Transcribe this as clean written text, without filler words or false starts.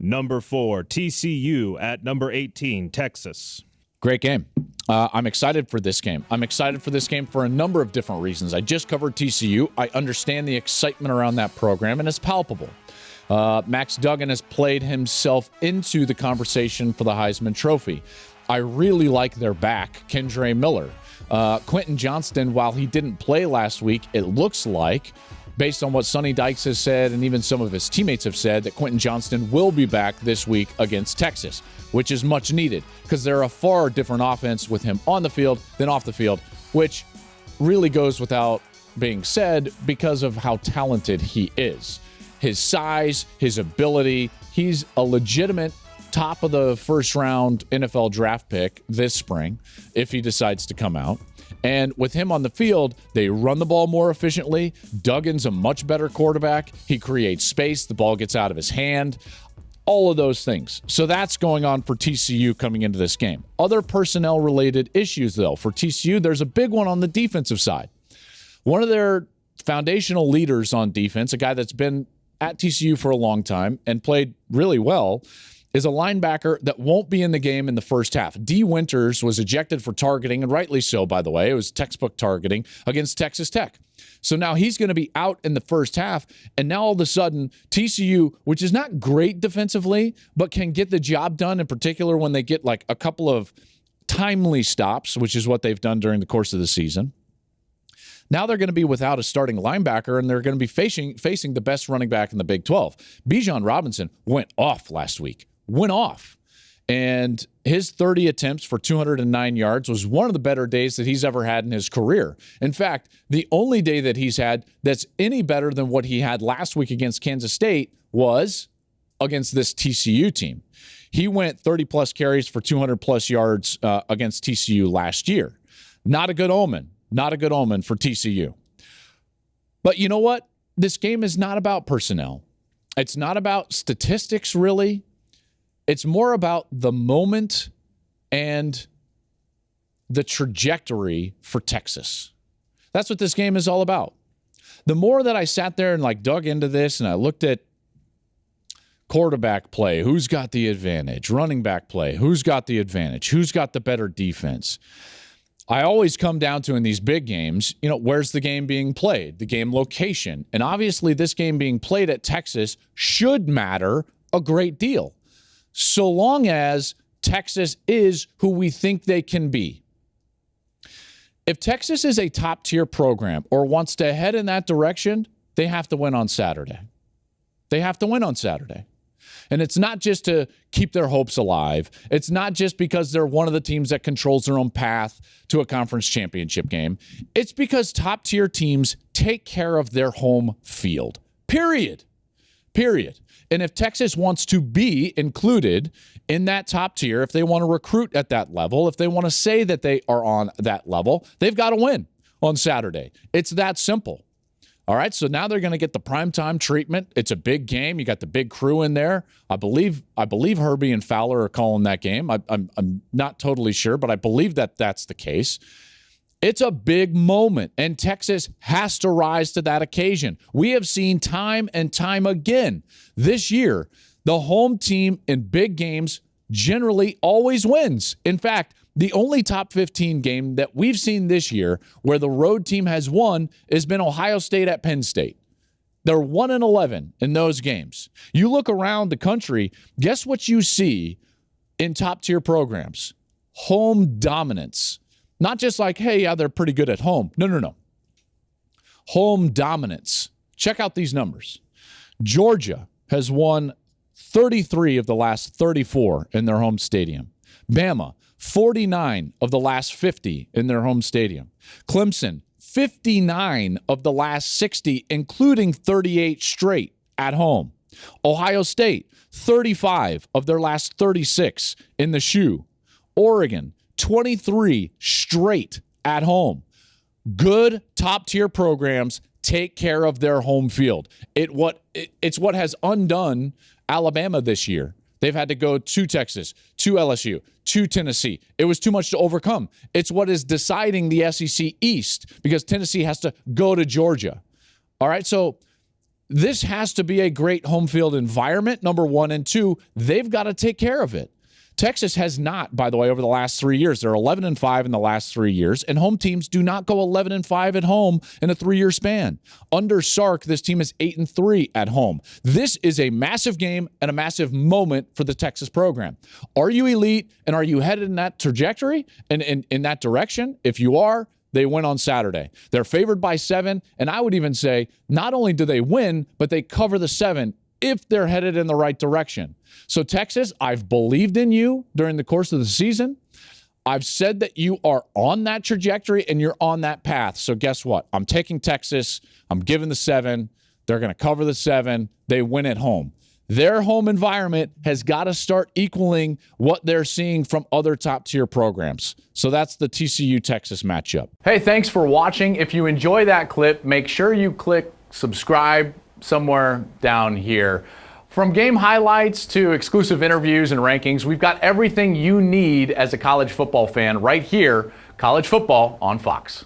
Number 4, TCU at number 18, Texas. Great game. I'm excited for this game. I'm excited for this game for a number of different reasons. I just covered TCU. I understand the excitement around that program, and it's palpable. Max Duggan has played himself into the conversation for the Heisman Trophy. I really like their back, Kendre Miller. Quentin Johnston, while he didn't play last week, it looks like, based on what Sonny Dykes has said and even some of his teammates have said, that Quentin Johnston will be back this week against Texas, which is much needed because they're a far different offense with him on the field than off the field, which really goes without being said because of how talented he is. His size, his ability, he's a legitimate top of the first round NFL draft pick this spring if he decides to come out. And with him on the field, they run the ball more efficiently. Duggan's a much better quarterback. He creates space. The ball gets out of his hand. All of those things. So that's going on for TCU coming into this game. Other personnel-related issues, though. For TCU, there's a big one on the defensive side. One of their foundational leaders on defense, a guy that's been at TCU for a long time and played really well, is a linebacker that won't be in the game in the first half. Dee Winters was ejected for targeting, and rightly so, by the way. It was textbook targeting against Texas Tech. So now he's going to be out in the first half, and now all of a sudden, TCU, which is not great defensively, but can get the job done, in particular when they get like a couple of timely stops, which is what they've done during the course of the season. Now they're going to be without a starting linebacker, and they're going to be facing the best running back in the Big 12. Bijan Robinson went off last week. Went off. And his 30 attempts for 209 yards was one of the better days that he's ever had in his career. In fact, the only day that he's had that's any better than what he had last week against Kansas State was against this TCU team. He went 30-plus carries for 200-plus yards against TCU last year. Not a good omen. Not a good omen for TCU. But you know what? This game is not about personnel. It's not about statistics, really. It's more about the moment and the trajectory for Texas. That's what this game is all about. The more that I sat there and dug into this and I looked at quarterback play, who's got the advantage, running back play, who's got the advantage, who's got the better defense, I always come down to in these big games, where's the game being played, the game location. And obviously this game being played at Texas should matter a great deal, so long as Texas is who we think they can be. If Texas is a top-tier program or wants to head in that direction, they have to win on Saturday. They have to win on Saturday. And it's not just to keep their hopes alive. It's not just because they're one of the teams that controls their own path to a conference championship game. It's because top-tier teams take care of their home field. Period. And if Texas wants to be included in that top tier, if they want to recruit at that level, if they want to say that they are on that level, they've got to win on Saturday. It's that simple. All right, so now they're going to get the primetime treatment. It's a big game. You got the big crew in there. I believe Herbie and Fowler are calling that game. I'm not totally sure, but I believe that that's the case. It's a big moment, and Texas has to rise to that occasion. We have seen time and time again this year, the home team in big games generally always wins. In fact, the only top 15 game that we've seen this year where the road team has won has been Ohio State at Penn State. They're 1-11 in those games. You look around the country, guess what you see in top-tier programs? Home dominance. Not just hey, yeah, they're pretty good at home. No. Home dominance. Check out these numbers. Georgia has won 33 of the last 34 in their home stadium. Bama, 49 of the last 50 in their home stadium. Clemson, 59 of the last 60, including 38 straight at home. Ohio State, 35 of their last 36 in the shoe. Oregon, 23 straight at home. Good top-tier programs take care of their home field. It's what has undone Alabama this year. They've had to go to Texas, to LSU, to Tennessee. It was too much to overcome. It's what is deciding the SEC East because Tennessee has to go to Georgia. All right, so this has to be a great home field environment, number one, and two, they've got to take care of it. Texas has not, by the way, over the last 3 years. They're 11-5 in the last 3 years, and home teams do not go 11-5 at home in a 3-year span. Under Sark, this team is 8-3 at home. This is a massive game and a massive moment for the Texas program. Are you elite, and are you headed in that trajectory and in that direction? If you are, they win on Saturday. They're favored by 7, and I would even say not only do they win, but they cover the 7 if they're headed in the right direction. So Texas, I've believed in you during the course of the season. I've said that you are on that trajectory and you're on that path. So guess what? I'm taking Texas. I'm giving the 7. They're going to cover the 7. They win at home. Their home environment has got to start equaling what they're seeing from other top-tier programs. So that's the TCU-Texas matchup. Hey, thanks for watching. If you enjoy that clip, make sure you click subscribe somewhere down here. From game highlights to exclusive interviews and rankings, we've got everything you need as a college football fan right here, College Football on Fox.